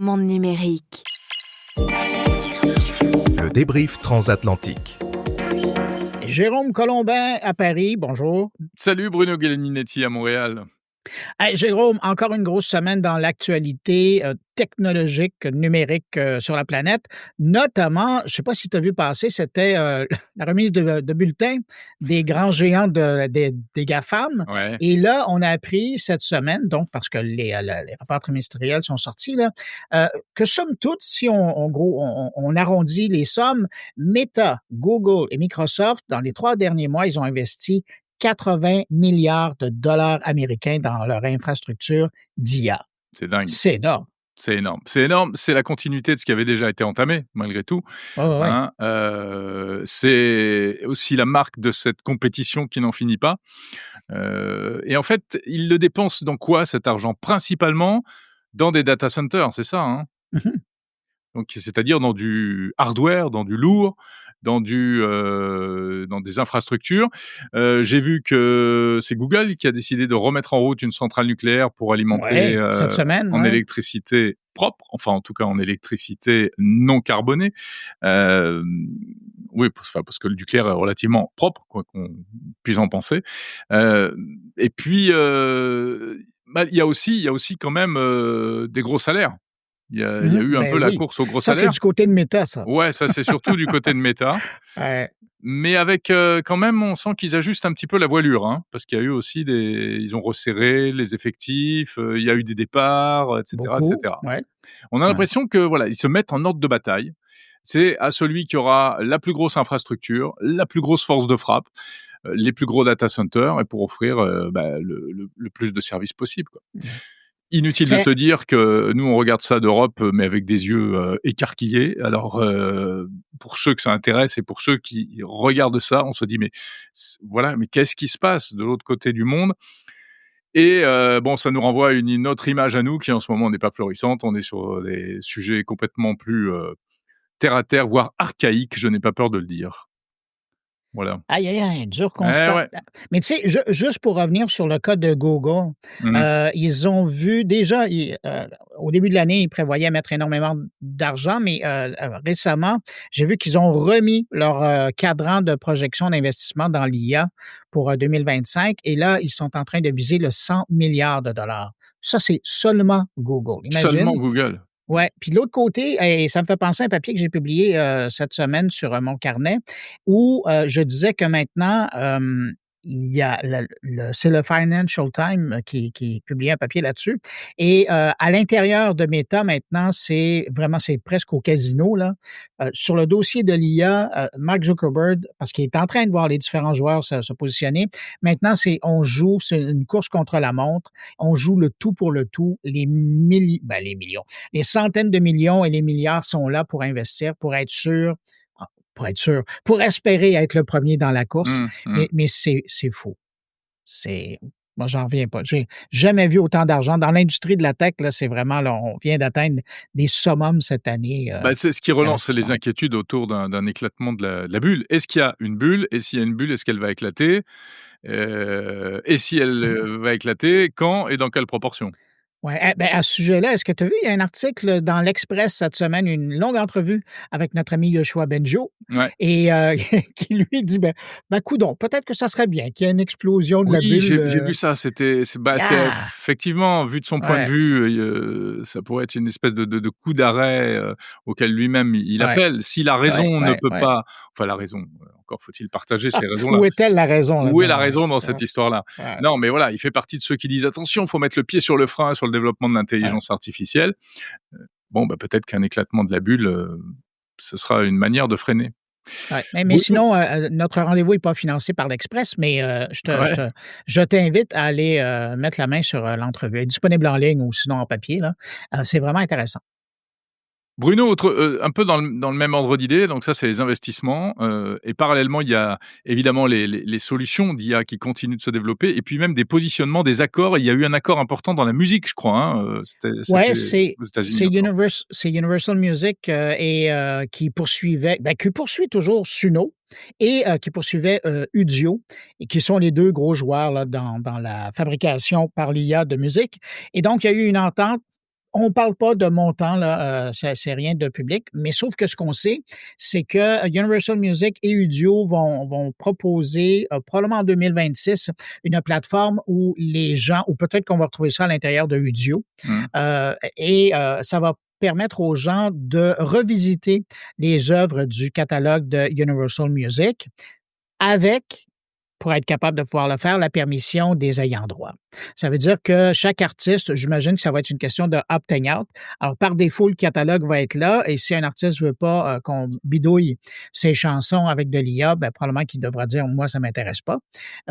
Monde numérique. Le débrief transatlantique. Jérôme Colombin à Paris, bonjour. Salut Bruno Guglielminetti à Montréal. Hey, Jérôme, encore une grosse semaine dans l'actualité technologique, numérique sur la planète. Notamment, je ne sais pas si tu as vu passer, c'était la remise de bulletins des grands géants des GAFAM. Ouais. Et là, on a appris cette semaine, donc parce que les rapports trimestriels sont sortis, là, que somme toute, si on arrondit les sommes, Meta, Google et Microsoft, dans les 3 derniers mois, ils ont investi 80 milliards de dollars américains dans leur infrastructure d'IA. C'est dingue. C'est énorme. C'est énorme. C'est énorme. C'est la continuité de ce qui avait déjà été entamé, malgré tout. Oh, ouais. Hein, c'est aussi la marque de cette compétition qui n'en finit pas. Et en fait, ils le dépensent dans quoi, cet argent? Principalement dans des data centers, c'est ça, hein? Mhm. Donc, c'est-à-dire dans du hardware, dans du lourd, dans des infrastructures. J'ai vu que c'est Google qui a décidé de remettre en route une centrale nucléaire pour alimenter Ouais, cette semaine, en ouais. électricité propre, enfin en tout cas en électricité non carbonée. Oui, parce que le nucléaire est relativement propre, quoi qu'on puisse en penser. Et puis, il y a aussi quand même des gros salaires. Il y a eu un Ben peu la oui. course aux gros Ça, c'est salaires. du côté de Meta, ça. Ouais, ça c'est surtout du côté de Meta. Ouais. Mais avec quand même, on sent qu'ils ajustent un petit peu la voilure, hein, parce qu'il y a eu aussi ils ont resserré les effectifs, il y a eu des départs, etc., Beaucoup. etc. Ouais. On a l'impression que voilà, ils se mettent en ordre de bataille. C'est à celui qui aura la plus grosse infrastructure, la plus grosse force de frappe, les plus gros data centers, et pour offrir le plus de services possible, quoi. Inutile de te dire que nous, on regarde ça d'Europe, mais avec des yeux écarquillés. Alors, pour ceux que ça intéresse et pour ceux qui regardent ça, on se dit, mais voilà, mais qu'est-ce qui se passe de l'autre côté du monde? Et bon, ça nous renvoie à une autre image à nous qui, en ce moment, n'est pas florissante. On est sur des sujets complètement plus terre à terre, voire archaïques, je n'ai pas peur de le dire. Voilà. Aïe, aïe, aïe, dur Eh constat. ouais. Mais tu sais, juste pour revenir sur le cas de Google, Mmh. ils ont vu déjà, au début de l'année, ils prévoyaient mettre énormément d'argent, mais récemment, j'ai vu qu'ils ont remis leur cadran de projection d'investissement dans l'IA pour 2025, et là, ils sont en train de viser le 100 milliards de dollars. Ça, c'est seulement Google. Seulement Imagine. Google. Ouais, puis de l'autre côté, et ça me fait penser à un papier que j'ai publié, cette semaine sur, mon carnet où, je disais que maintenant, il y a c'est le Financial Times qui publiait un papier là-dessus, et à l'intérieur de Meta maintenant, c'est presque au casino là. Sur le dossier de l'IA, Mark Zuckerberg, parce qu'il est en train de voir les différents joueurs se positionner, maintenant c'est une course contre la montre, on joue le tout pour le tout, les millions, les centaines de millions et les milliards sont là pour investir, pour espérer être le premier dans la course, Mmh, mmh. mais c'est fou. Moi, j'en reviens pas. J'ai jamais vu autant d'argent. Dans l'industrie de la tech, là, c'est vraiment, là, on vient d'atteindre des summums cette année. C'est ce qui relance les d'investissement. inquiétudes autour d'un éclatement de la bulle. Est-ce qu'il y a une bulle? Et s'il y a une bulle, est-ce qu'elle va éclater? Et si elle va éclater, quand et dans quelle proportion? Ouais, à ce sujet-là, est-ce que tu as vu, il y a un article dans l'Express cette semaine, une longue entrevue avec notre ami Yoshua Bengio, Ouais. et qui lui dit, coudonc, peut-être que ça serait bien qu'il y ait une explosion de la Oui, bulle. j'ai vu ça. C'est Ah! effectivement, vu de son point de Ouais, vue, ça pourrait être une espèce de coup d'arrêt, auquel lui-même il ouais, appelle. Si la ouais, raison ne ouais, peut ouais. pas, enfin la raison, encore faut-il partager ces raisons-là. Où est-elle la raison Où est la là-dedans? Ouais. raison dans Ouais, cette histoire-là? ouais, Non, mais voilà, il fait partie de ceux qui disent: «Attention, faut mettre le pied sur le frein sur le développement de ouais. l'intelligence artificielle». Bon, peut-être qu'un éclatement de la bulle, ce sera une manière de freiner. Ouais, mais Bruno sinon, notre rendez-vous est pas financé par l'Express, mais ouais. je t'invite à aller, mettre la main sur, l'entrevue. Elle est disponible en ligne ou sinon en papier, là. C'est vraiment intéressant. Bruno, un peu dans le même ordre d'idée, donc ça, c'est les investissements, et parallèlement, il y a évidemment les solutions d'IA qui continuent de se développer et puis même des positionnements, des accords. Il y a eu un accord important dans la musique, je crois, hein, Ouais, c'était aux États-Unis encore. c'est Universal Music, et qui poursuit toujours Suno, et qui poursuivait, Udio, et qui sont les 2 gros joueurs là dans la fabrication par l'IA de musique, et donc il y a eu une entente On parle pas de montant là, c'est rien de public, mais sauf que ce qu'on sait, c'est que Universal Music et Udio vont proposer, probablement en 2026, une plateforme où les gens ou peut-être qu'on va retrouver ça à l'intérieur de Udio, Mmh. ça va permettre aux gens de revisiter les œuvres du catalogue de Universal Music avec, pour être capable de pouvoir le faire, la permission des ayants droit. Ça veut dire que chaque artiste, j'imagine que ça va être une question de opting out. Alors, par défaut, le catalogue va être là et si un artiste veut pas qu'on bidouille ses chansons avec de l'IA, ben, probablement qu'il devra dire, moi, ça m'intéresse pas.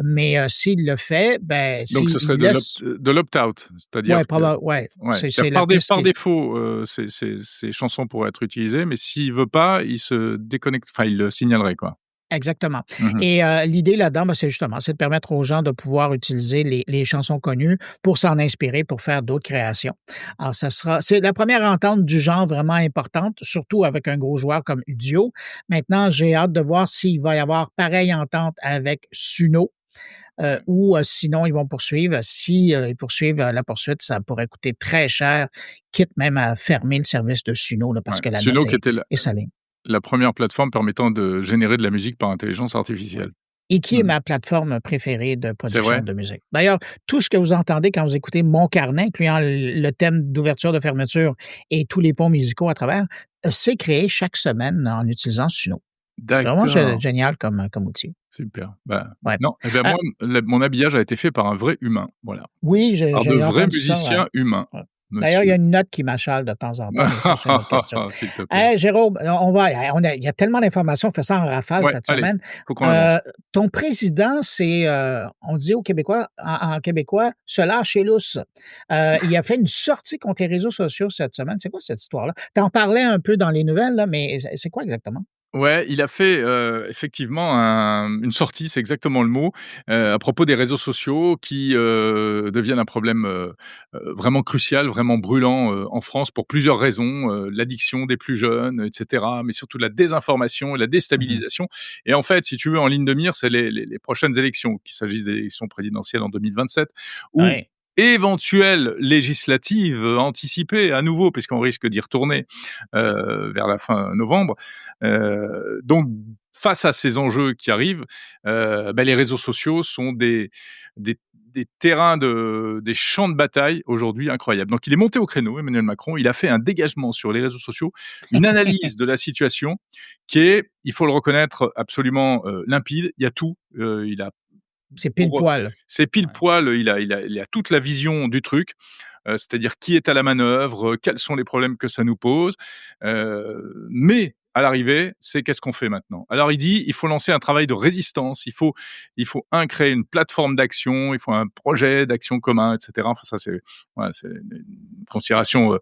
Mais s'il le fait, ben, Donc ce s'il serait laisse, de l'opt-out, c'est-à-dire ouais, que ouais, ouais, c'est la par dé piste par qui est. défaut, ces chansons pourraient être utilisées, mais s'il veut pas, il se déconnecte, enfin, il le signalerait, quoi. Exactement. Mmh. Et l'idée là-dedans, ben, c'est justement, c'est de permettre aux gens de pouvoir utiliser les chansons connues pour s'en inspirer, pour faire d'autres créations. Alors, c'est la première entente du genre vraiment importante, surtout avec un gros joueur comme Udio. Maintenant, j'ai hâte de voir s'il va y avoir pareille entente avec Suno. Ou sinon, ils vont poursuivre. Si ils poursuivent la poursuite, ça pourrait coûter très cher, quitte même à fermer le service de Suno, là, parce Ouais. que la Suno note qui était est salée. la première plateforme permettant de générer de la musique par intelligence Oui. artificielle. Et qui est Mmh. ma plateforme préférée de C'est production vrai? de musique. D'ailleurs, tout ce que vous entendez quand vous écoutez Mon Carnet, incluant le thème d'ouverture, de fermeture et tous les ponts musicaux à travers, c'est créé chaque semaine en utilisant Suno. C'est vraiment D'accord, génial comme outil. super. Bah, Ouais. non, eh ben, Heu, moi, mon habillage a été fait par un vrai humain, voilà. oui, Par de j'ai vrais entendu ça, ouais. musiciens humains, Ouais. D'ailleurs, il y a monsieur. une note qui m'achale de temps en temps, mais ça, c'est une autre question. S'il te plaît. Hey, Jérôme, il y a tellement d'informations, on fait ça en rafale Ouais, cette allez, semaine. faut qu'on Heu, avance. ton président, c'est, on dit aux Québécois, en québécois, se lâcher lousse. Il a fait une sortie contre les réseaux sociaux cette semaine. C'est quoi cette histoire-là? Tu en parlais un peu dans les nouvelles, là, mais c'est quoi exactement? Ouais, il a fait, effectivement une sortie, c'est exactement le mot, à propos des réseaux sociaux qui, deviennent un problème, vraiment crucial, vraiment brûlant, en France pour plusieurs raisons, l'addiction des plus jeunes, et cetera, mais surtout la désinformation et la Mmh. déstabilisation et en fait, si tu veux, en ligne de mire, c'est les prochaines élections, qu'il s'agisse des élections présidentielles en 2027 ou Ouais. éventuelles législatives, anticipées à nouveau, puisqu'on risque d'y retourner, vers la fin novembre. Donc, face à ces enjeux qui arrivent, les réseaux sociaux sont des terrains des champs de bataille aujourd'hui incroyables. Donc, il est monté au créneau, Emmanuel Macron. Il a fait un dégagement sur les réseaux sociaux, une analyse de la situation qui est, il faut le reconnaître, absolument limpide. Il y a tout. Il a C'est pile pour poil. c'est pile Ouais. poil. Il a toute la vision du truc. C'est-à-dire qui est à la manœuvre, quels sont les problèmes que ça nous pose. Mais à l'arrivée, c'est qu'est-ce qu'on fait maintenant? Alors il dit: «Il faut lancer un travail de résistance, il faut créer une plateforme d'action, il faut un projet d'action commun» et cetera. Enfin ça c'est voilà, c'est une considération,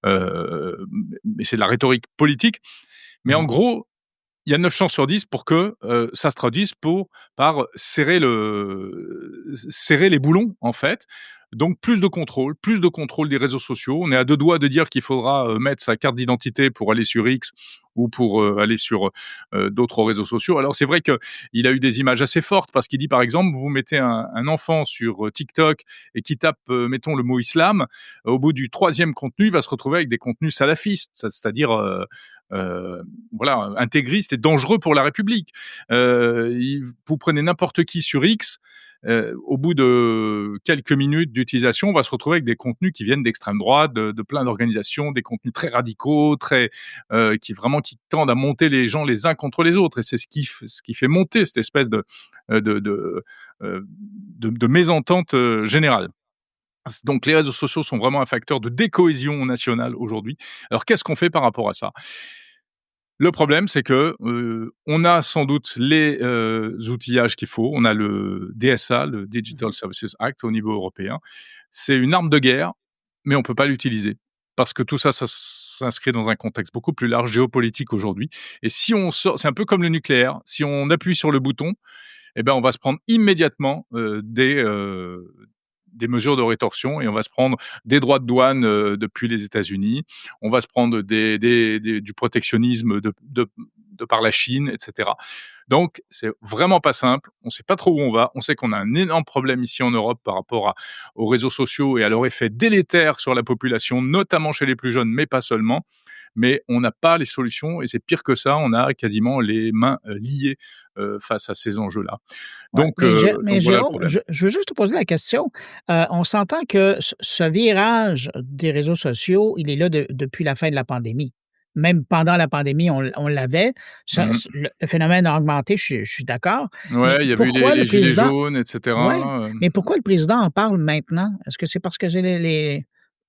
mais c'est de la rhétorique politique. Mais en Mmh. gros, il y a 9 chances sur 10 pour que, ça se traduise par serrer les boulons, en fait. Donc plus de contrôle des réseaux sociaux. On est à 2 doigts de dire qu'il faudra, mettre sa carte d'identité pour aller sur X ou pour, aller sur, d'autres réseaux sociaux. Alors c'est vrai qu'il a eu des images assez fortes parce qu'il dit, par exemple, vous mettez un enfant sur, TikTok et qui tape, mettons le mot islam, au bout du 3e contenu, il va se retrouver avec des contenus salafistes, c'est-à-dire, heu, voilà, intégriste et dangereux pour la République. Vous prenez n'importe qui sur X, au bout de quelques minutes d'utilisation, on va se retrouver avec des contenus qui viennent d'extrême droite, de plein d'organisations, des contenus très radicaux, très qui tendent à monter les gens les uns contre les autres. Et c'est ce qui fait monter cette espèce de mésentente générale. Donc les réseaux sociaux sont vraiment un facteur de décohésion nationale aujourd'hui. Alors qu'est-ce qu'on fait par rapport à ça? Le problème, c'est que, on a sans doute les, outillages qu'il faut. On a le DSA, le Digital Mmh. Services Act au niveau européen. C'est une arme de guerre, mais on peut pas l'utiliser. Parce que tout ça, ça s'inscrit dans un contexte beaucoup plus large, géopolitique aujourd'hui. Et si on sort c'est un peu comme le nucléaire, si on appuie sur le bouton, eh ben, on va se prendre immédiatement, des mesures de rétorsion et on va se prendre des droits de douane, depuis les États-Unis. On va se prendre du protectionnisme de par la Chine, etc. Donc, c'est vraiment pas simple. On sait pas trop où on va. On sait qu'on a un énorme problème ici en Europe par rapport aux réseaux sociaux et à leur effet délétère sur la population, notamment chez les plus jeunes, mais pas seulement. Mais on n'a pas les solutions et c'est pire que ça. On a quasiment les mains liées face à ces enjeux-là. Ouais. Donc, Mais voilà le Jérôme, problème. je veux juste te poser la question. On s'entend que ce virage des réseaux sociaux, il est là depuis la fin de la pandémie. Même pendant la pandémie, on l'avait. Mmh. Le phénomène a augmenté, je suis d'accord. Mais Ouais, il y avait eu pourquoi le les gilets président... jaunes, et Ouais, cetera. mais pourquoi le président en parle maintenant? Est-ce que c'est parce que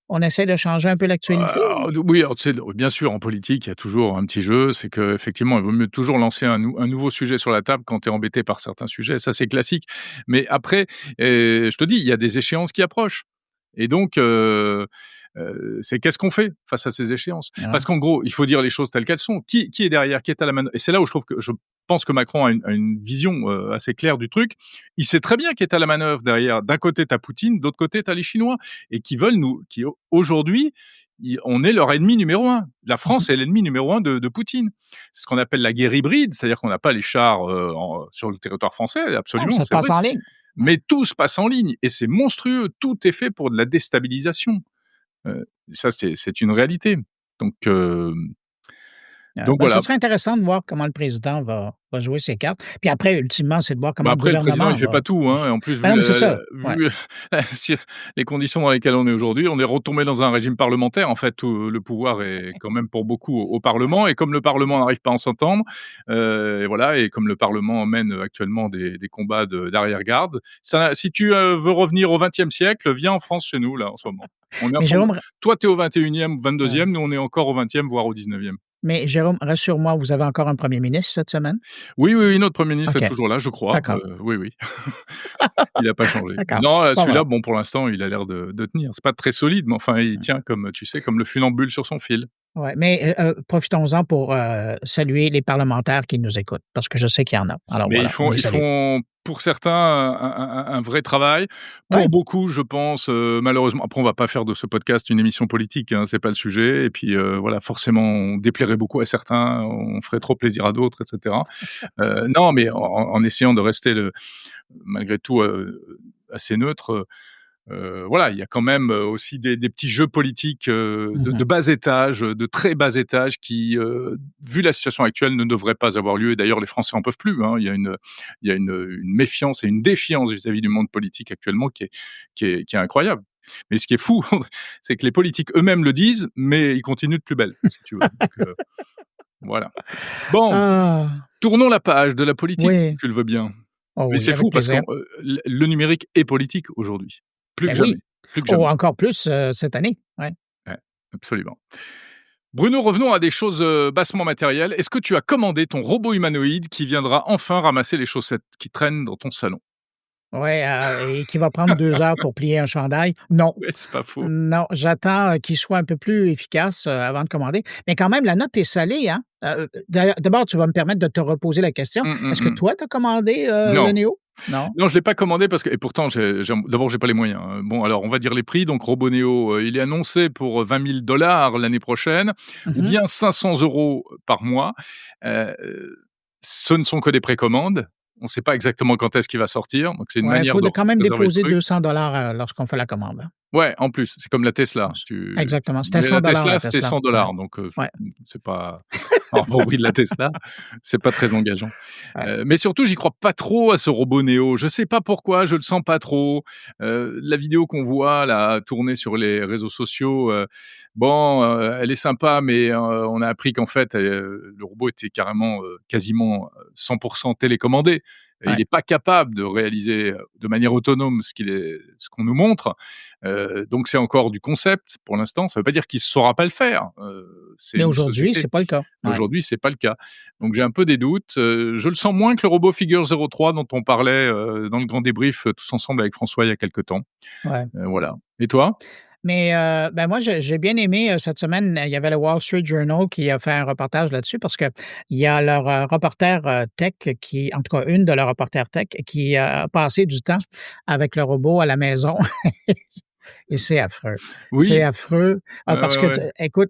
on essaie de changer un peu l'actualité? Oui, alors tu sais, bien sûr, en politique, il y a toujours un petit jeu, c'est qu'effectivement, il vaut mieux toujours lancer un nouveau sujet sur la table quand tu es embêté par certains sujets, ça c'est classique. Mais après, je te dis, il y a des échéances qui approchent et donc c'est qu'est-ce qu'on fait face à ces échéances? Ouais. Parce qu'en gros, il faut dire les choses telles qu'elles sont. Qui est derrière? Qui est à la manœuvre? Et c'est là où je pense que Macron a une vision, assez claire du truc. Il sait très bien qui est à la manœuvre derrière. D'un côté, tu as Poutine, d'autre côté, tu as les Chinois et qui aujourd'hui, on est leur ennemi numéro un. La Mhm. France est l'ennemi numéro un de Poutine. C'est ce qu'on appelle la guerre hybride, c'est-à-dire qu'on n'a pas les chars sur le territoire français, Non, absolument, ça se c'est passe vrai. en ligne. Mais tout se passe en ligne et c'est monstrueux. Tout est fait pour de la déstabilisation. Ça, c'est une réalité. Donc, euh, donc Ce voilà. serait intéressant de voir comment le président va jouer ses cartes. Puis après, ultimement, c'est de voir comment Bah, le après, le président, gouvernement il fait va... pas tout, hein, et en plus, Ben non, mais c'est ça. Ouais. vu si les conditions dans lesquelles on est aujourd'hui, on est retombé dans un régime parlementaire. En fait, tout le pouvoir est quand même pour beaucoup au Parlement et comme le Parlement n'arrive pas à s'entendre, et voilà et comme le Parlement mène actuellement des combats d'arrière-garde, ça si tu, veux revenir au XXe siècle, viens en France chez nous, là, en ce moment. On est à Mais fond Jérôme, toi, tu es au 21e, ouais. 22e, nous, on est encore au 20e, voire au 19e. Mais Jérôme, rassure-moi, vous avez encore un premier ministre cette semaine? Oui, oui, oui, notre premier ministre est OK, toujours là, je crois, d'accord, oui, oui. Il a pas changé. d'accord. Non, Pas celui-là, vrai. bon, pour l'instant, il a l'air de tenir. C'est pas très solide, mais enfin, il tient comme, tu sais, comme le funambule sur son fil. Ouais, mais profitons-en pour saluer les parlementaires qui nous écoutent, parce que je sais qu'il y en a. Alors Mais voilà, on les ils salue. font pour certains un vrai travail. Ouais. Pour beaucoup, je pense, malheureusement après on va pas faire de ce podcast une émission politique, hein, c'est pas le sujet et puis, voilà, forcément, on déplairait beaucoup à certains, on ferait trop plaisir à d'autres et cetera. Non, mais en essayant de rester malgré tout, assez neutre, voilà, il y a quand même aussi des petits jeux politiques de Mhm. bas étage, de très bas étage qui, vu la situation actuelle, ne devraient pas avoir lieu. Et d'ailleurs, les Français en peuvent plus. Hein. Il y a une méfiance et une défiance vis-à-vis du monde politique actuellement qui est incroyable. Mais ce qui est fou, c'est que les politiques eux-mêmes le disent, mais ils continuent de plus belle, si tu veux. Donc, voilà. Bon, Ah, tournons la page de la politique, si oui. tu le veux bien. Oh Mais oui, c'est avec fou parce que plaisir. le numérique est politique aujourd'hui, plus Ben que oui. jamais, plus que Oh, jamais. encore plus cette année. Ouais. Ouais, absolument. Bruno, revenons à des choses, bassement matérielles. Est-ce que tu as commandé ton robot humanoïde qui viendra enfin ramasser les chaussettes qui traînent dans ton salon? Ouais, et qui va prendre 2 heures pour plier un chandail. Non. Ouais, c'est pas faux. Non, j'attends, qu'il soit un peu plus efficace, avant de commander. Mais quand même, la note est salée, hein? D'abord, tu vas me permettre de te reposer la question. Mmh, mmh Est-ce que mh. toi, tu as commandé, le Non, Néo? Non? non, je l'ai pas commandé parce que et pourtant d'abord j'ai pas les moyens, hein. Bon, alors on va dire les prix, donc Robot Neo, il est annoncé pour 20 000 $ l'année prochaine ou Mmh. bien 500 € par mois. Heu, ce ne sont que des précommandes. On ne sait pas exactement quand est-ce qu'il va sortir, donc c'est une Ouais, il manière faut de quand même réserver le déposer truc. 200 lorsqu'on fait la commande, hein. Ouais, en plus, c'est comme la Tesla. Exactement. C'était Mais la 100 Tesla, la c'était Tesla. 100 Ouais, donc ouais, c'est pas par rapport au prix de la Tesla, c'est pas très engageant. ouais. Mais surtout, j'y crois pas trop à ce robot Néo. Je sais pas pourquoi, je le sens pas trop. La vidéo qu'on voit là, tourner sur les réseaux sociaux, bon, elle est sympa, mais on a appris qu'en fait, le robot était carrément, quasiment, 100 télécommandé. Et il Ouais. est pas capable de réaliser, de manière autonome ce qu'on nous montre. Donc c'est encore du concept pour l'instant. Ça veut pas dire qu'il saura pas le faire. C'est Mais une aujourd'hui, société. c'est pas le cas. Mais Ouais, aujourd'hui, c'est pas le cas. Donc j'ai un peu des doutes. Je le sens moins que le robot Figure 03 dont on parlait, dans le grand débrief, tous ensemble avec François il y a quelque temps. ouais. Voilà. Et toi? Mais ben, moi, j'ai bien aimé, cette semaine, il y avait le Wall Street Journal qui a fait un reportage là-dessus parce qu'il y a leur, reporter, tech qui en tout cas, une de leurs reporters tech qui a passé du temps avec le robot à la maison. Et c'est affreux. C'est Oui, affreux, parce ouais, que ouais. écoute,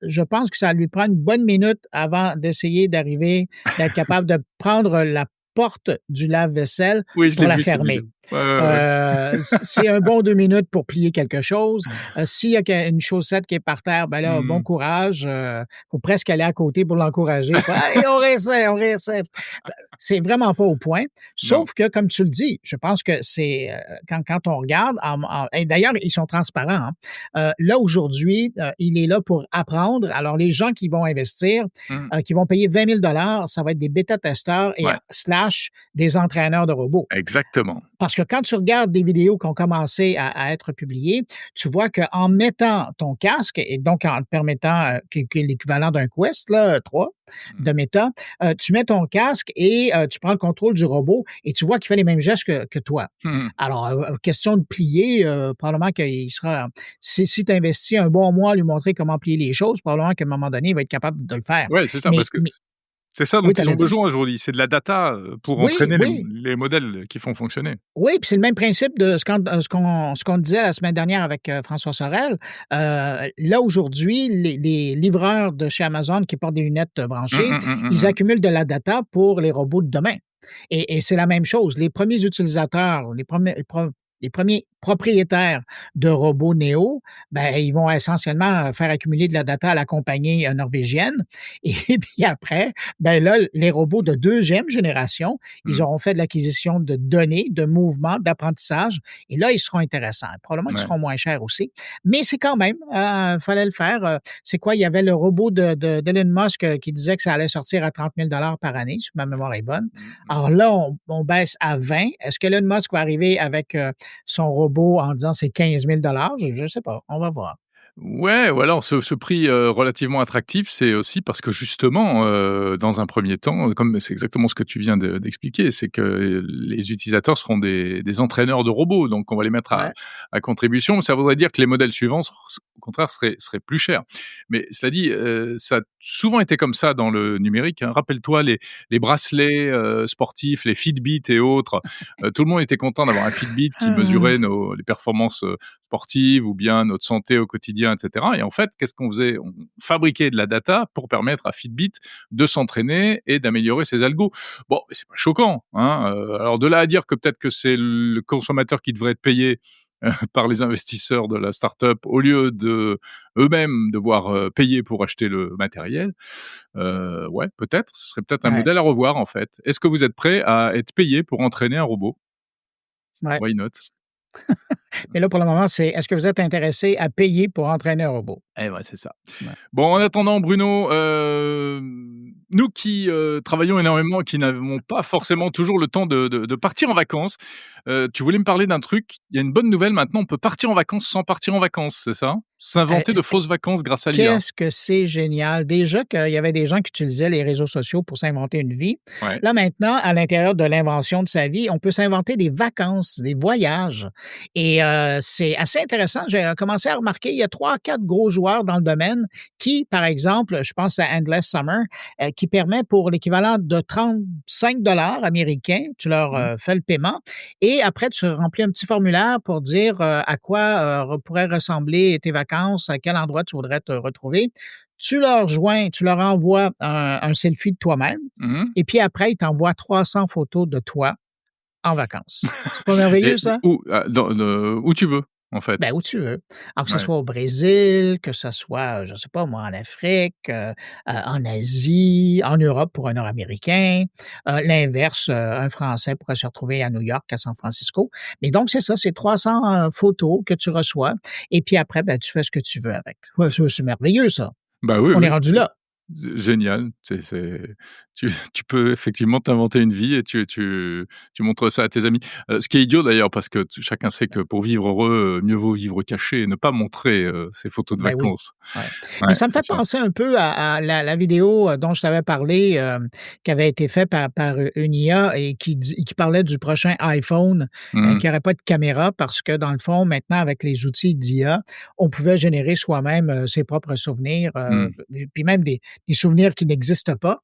je pense que ça lui prend une bonne minute avant d'essayer d'être capable de prendre la porte du lave-vaisselle Oui, je pour l'ai la vu cette vidéo. fermer. Ouais, ouais, ouais. C'est un bon 2 minutes pour plier quelque chose. S'il y a une chaussette qui est par terre, ben là, bon Mmh. courage. Faut presque aller à côté pour l'encourager. Faire: «Hey, on réessaie, on réessaie». C'est vraiment pas au point. Non. Sauf que, comme tu le dis, je pense que c'est, quand on regarde et d'ailleurs, ils sont transparents, hein. Là, aujourd'hui, il est là pour apprendre. Alors, les gens qui vont investir, Mmh. qui vont payer 20 000 ça va être des bêta-testeurs et Ouais, slash des entraîneurs de robots. exactement. Parce que quand tu regardes des vidéos qui ont commencé à être publiées, tu vois qu'en mettant ton casque et donc en te permettant, qui est l'équivalent d'un Quest là, 3 Mmh. de Meta, tu mets ton casque et tu prends le contrôle du robot et tu vois qu'il fait les mêmes gestes que toi. Mmh. Alors, question de plier, probablement qu'il sera si tu investis un bon mois à lui montrer comment plier les choses, probablement qu'à un moment donné, il va être capable de le faire. Ouais, c'est ça, Mais parce que mais c'est ça dont oui, tu ils ont allais dire? besoin aujourd'hui. C'est de la data, pour Oui, entraîner oui. les modèles qui font fonctionner. Oui, puis c'est le même principe de ce qu'on disait la semaine dernière avec, François Sorel. Là, aujourd'hui, les livreurs de chez Amazon qui portent des lunettes Mmh, branchées, mmh, mmh, mmh, ils mmh. accumulent de la data pour les robots de demain et c'est la même chose. Les premiers utilisateurs, les premiers propriétaires de robots Néo, ben, ils vont essentiellement faire accumuler de la data à la compagnie, norvégienne et puis après, ben là, les robots de deuxième génération, ils Mmh. auront fait de l'acquisition de données, de mouvements, d'apprentissage et là, ils seront intéressants. Probablement qu'ils Ouais. seront moins chers aussi, mais c'est quand même, fallait le faire. C'est quoi? Il y avait le robot d'Elon Musk, qui disait que ça allait sortir à 30 000 par année, si ma mémoire est bonne. Mmh mh. Alors là, on baisse à 20. Est-ce que Elon Musk va arriver avec, son robot en disant c'est 15 000 Je sais pas, on va voir. Ouais, ou alors ce prix, relativement attractif, c'est aussi parce que justement, dans un premier temps, comme c'est exactement ce que tu viens d'expliquer, c'est que les utilisateurs seront des entraîneurs de robots, donc on va les mettre Ouais. à contribution. Ça voudrait dire que les modèles suivants, au contraire, seraient plus chers. Mais cela dit, ça a souvent été comme ça dans le numérique, hein. Rappelle-toi les bracelets, sportifs, les Fitbit et autres, tout le monde était content d'avoir un Fitbit qui mesurait Ah. les performances, sportive ou bien notre santé au quotidien, et cetera. Et en fait, qu'est-ce qu'on faisait? On fabriquait de la data pour permettre à Fitbit de s'entraîner et d'améliorer ses algos. Bon, c'est pas choquant, hein. Alors de là à dire que peut-être que c'est le consommateur qui devrait être payé, par les investisseurs de la start-up au lieu de eux-mêmes devoir, payer pour acheter le matériel, ouais, peut-être, ce serait peut-être un Ouais, modèle à revoir, en fait. Est-ce que vous êtes prêt à être payé pour entraîner un robot? ouais. Why not? Mais là, pour le moment, c'est est-ce que vous êtes intéressé à payer pour entraîner un robot? Eh ouais, c'est ça. Ouais. Bon, en attendant, Bruno, nous qui, travaillons énormément et qui n'avons pas forcément toujours le temps de partir en vacances, tu voulais me parler d'un truc. Il y a une bonne nouvelle maintenant, on peut partir en vacances sans partir en vacances, c'est ça? S'inventer de fausses vacances grâce à l'IA. Qu'est-ce que c'est génial. Déjà qu'il y avait des gens qui utilisaient les réseaux sociaux pour s'inventer une vie. Ouais. Là, maintenant, à l'intérieur de l'invention de sa vie, on peut s'inventer des vacances, des voyages et c'est assez intéressant. J'ai commencé à remarquer, il y a 3, 4 gros joueurs dans le domaine qui, par exemple, je pense à Endless Summer, qui permet pour l'équivalent de 35 américains, tu leur, Mmh. fais le paiement et après tu remplis un petit formulaire pour dire, à quoi, pourraient ressembler tes vacances, à quel endroit tu voudrais te retrouver. Tu leur envoies un selfie de toi-même Mmh. et puis après, ils t'envoient 300 photos de toi en vacances. C'est pas merveilleux Et ça? où, où tu veux, en fait. Ben, où tu veux. Alors que ce Ouais. soit au Brésil, que ce soit, je sais pas moi, en Afrique, en Asie, en Europe pour un Nord-américain, l'inverse, un Français pourrait se retrouver à New York, à San Francisco. Mais donc c'est ça, c'est 300, photos que tu reçois et puis après, ben, tu fais ce que tu veux avec. Ouais, ça, c'est merveilleux ça. Bah, oui, On est oui. rendu là. C'est génial, tu peux effectivement t'inventer une vie et tu montres ça à tes amis. Ce qui est idiot d'ailleurs parce que chacun sait que pour vivre heureux, mieux vaut vivre caché et ne pas montrer, ses photos de Ben oui. vacances. Ouais. Mais Ouais, ça me c'est fait sûr. penser un peu à la vidéo, dont je t'avais parlé, qui avait été faite par une IA et qui parlait du prochain iPhone, Mmh. qui aurait pas de caméra parce que dans le fond, maintenant avec les outils d'IA, on pouvait générer soi-même, ses propres souvenirs, Mmh. et puis même des souvenirs qui n'existent pas.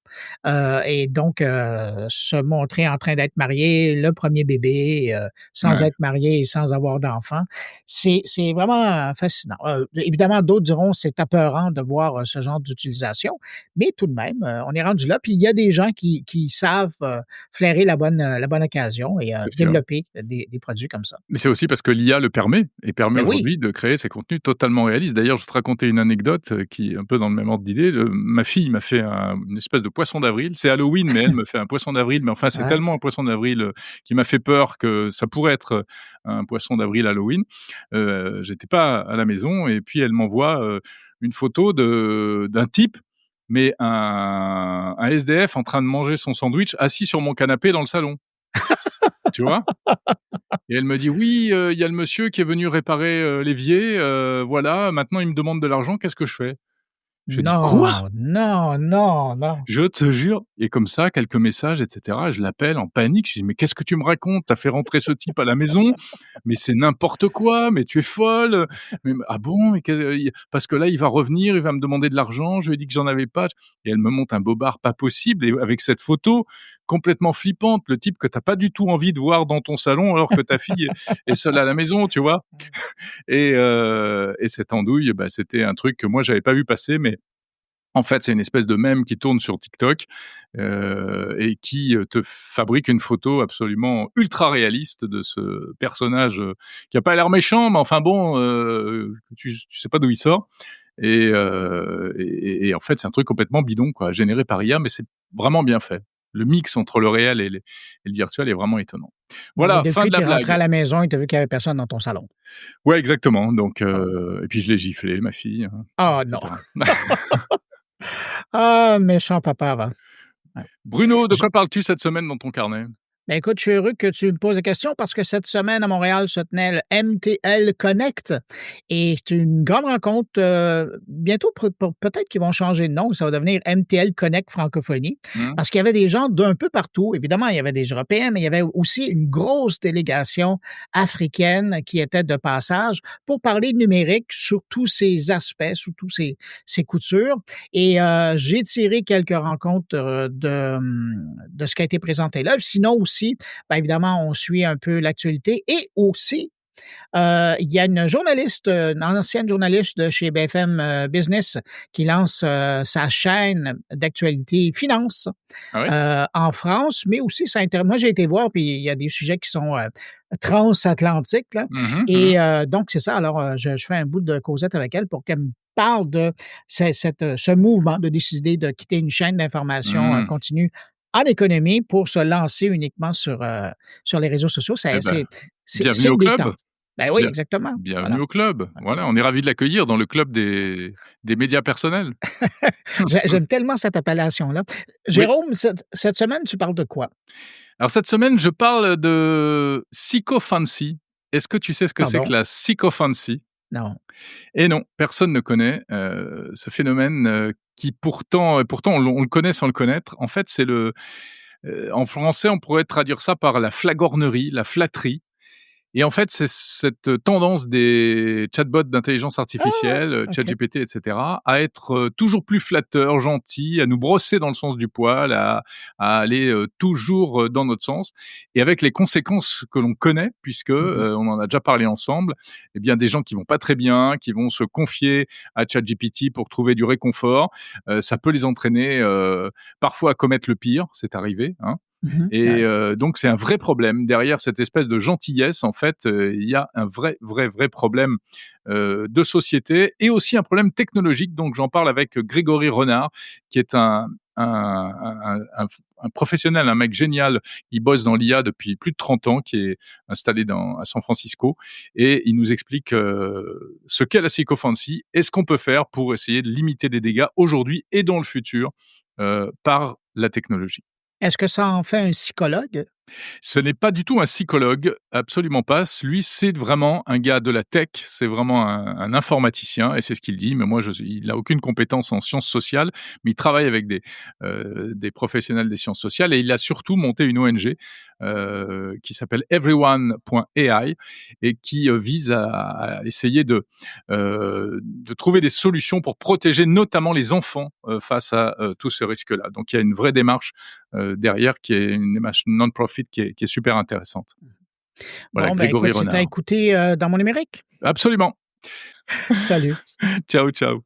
Et donc, se montrer en train d'être marié, le premier bébé, sans Ouais, être marié et sans avoir d'enfant. C'est vraiment fascinant. Évidemment, d'autres diront c'est apeurant de voir ce genre d'utilisation, mais tout de même, on est rendu là. Puis il y a des gens qui savent flairer la bonne occasion et c'est sûr. développer des produits comme ça. Mais c'est aussi parce que l'IA le permet et permet Ben oui. aujourd'hui de créer ces contenus totalement réalistes. D'ailleurs, je vais te raconter une anecdote, qui est un peu dans le même ordre d'idée. Ma fille m'a fait une espèce de poisson d'avril. C'est Halloween, mais elle me fait un poisson d'avril, mais enfin, c'est Ouais. tellement un poisson d'avril, qui m'a fait peur que ça pourrait être, un poisson d'avril Halloween. J'étais pas à la maison et puis elle m'envoie, une photo d'un type, mais un SDF en train de manger son sandwich assis sur mon canapé dans le salon. Tu vois? Et elle me dit: «Oui, il y a le monsieur qui est venu réparer, l'évier, voilà, maintenant il me demande de l'argent, qu'est-ce que je fais?» Je dis: «Quoi?» Non, non, non, non. Je te jure, et comme ça, quelques messages et cetera. Je l'appelle en panique, je dis: «Mais qu'est-ce que tu me racontes? Tu as fait rentrer ce type à la maison? Mais c'est n'importe quoi, mais tu es folle, mais ah bon? Mais parce que là, il va revenir, il va me demander de l'argent, je lui ai dit que j'en avais pas», et elle me monte un bobard pas possible, et avec cette photo complètement flippante, le type que tu as pas du tout envie de voir dans ton salon alors que ta fille est seule à la maison, tu vois? Et cette andouille, bah, c'était un truc que moi j'avais pas vu passer, mais en fait, c'est une espèce de mème qui tourne sur TikTok, et qui, te fabrique une photo absolument ultra réaliste de ce personnage, qui a pas l'air méchant, mais enfin bon, tu sais pas d'où il sort, et en fait, c'est un truc complètement bidon, quoi, généré par IA, mais c'est vraiment bien fait. Le mix entre le réel et le virtuel est vraiment étonnant. Bon, mais Voilà, fin depuis, de la tu es rentré à blague. la maison et tu as vu qu'il y avait personne dans ton salon. Ouais, exactement, donc Ah. et puis je l'ai giflé, ma fille, hein, et Ah non! cetera. Ah, méchant papa va. Ouais. Bruno, de J quoi parles-tu cette semaine dans ton carnet? Ben, écoute, je suis heureux que tu me poses la question parce que cette semaine à Montréal se tenait le MTL Connect et c'est une grande rencontre, bientôt peut-être qu'ils vont changer de nom, ça va devenir MTL Connect Francophonie Mmh. parce qu'il y avait des gens d'un peu partout. Évidemment, il y avait des Européens, mais il y avait aussi une grosse délégation africaine qui était de passage pour parler de numérique sur tous ses aspects, sous tous ses coutures et j'ai tiré quelques rencontres, de ce qui a été présenté là. Sinon aussi, bien évidemment, on suit un peu l'actualité et aussi, il y a une journaliste, une ancienne journaliste de chez BFM, Business qui lance, sa chaîne d'actualité finance, Ah oui? en France, mais aussi ça intér moi j'ai été voir puis il y a des sujets qui sont, transatlantiques là Mmh mh, mmh. et donc c'est ça alors, je fais un bout de causette avec elle pour qu'elle me parle de ce mouvement de décider de quitter une chaîne d'information, Mmh. continue en économie pour se lancer uniquement sur les réseaux sociaux. Eh ben, bienvenue C'est au club. détente. Ben oui, Bien exactement. bienvenue Voilà. au club. Ouais. Voilà, on est ravis de l'accueillir dans le club des médias personnels. J'aime tellement cette appellation-là. Oui. Jérôme, cette semaine, tu parles de quoi? Alors cette semaine, je parle de sycophancy. Est-ce que tu sais ce que c'est que Pardon? la sycophancy? Non. Et non, personne ne connaît, ce phénomène, qui pourtant on le connaît sans le connaître. En fait, en français, on pourrait traduire ça par la flagornerie, la flatterie. Et en fait, c'est cette tendance des chatbots d'intelligence Ah! artificielle, OK. ChatGPT et cetera, à être, toujours plus flatteurs, gentils, à nous brosser dans le sens du poil, à aller, toujours, dans notre sens, et avec les conséquences que l'on connaît puisque, Mmh mh. on en a déjà parlé ensemble. Eh bien, des gens qui vont pas très bien, qui vont se confier à ChatGPT pour trouver du réconfort, ça peut les entraîner, parfois à commettre le pire, c'est arrivé, hein. Mmh. Et Ouais. donc c'est un vrai problème. Derrière cette espèce de gentillesse, en fait, il y a un vrai, vrai, vrai problème, de société, et aussi un problème technologique. Donc j'en parle avec Grégory Renard, qui est un professionnel, un mec génial. Il bosse dans l'IA depuis plus de 30 ans, qui est installé à San Francisco, et il nous explique, ce qu'est la sycophancy et ce qu'on peut faire pour essayer de limiter les dégâts aujourd'hui et dans le futur, par la technologie. Est-ce que ça en fait un psychologue? Ce n'est pas du tout un psychologue, absolument pas. Lui, c'est vraiment un gars de la tech, c'est vraiment un informaticien et c'est ce qu'il dit. Mais moi, il n'a aucune compétence en sciences sociales, mais il travaille avec des professionnels des sciences sociales et il a surtout monté une ONG qui s'appelle Everyone.ai et qui vise à essayer de trouver des solutions pour protéger notamment les enfants face à tout ce risque-là. Donc, il y a une vraie démarche derrière qui est une démarche non-profit qui est super intéressante. Voilà, Bon, ben Grégory écoute, c'était à Renard. écouter dans mon numérique. Absolument. Salut. Ciao, ciao.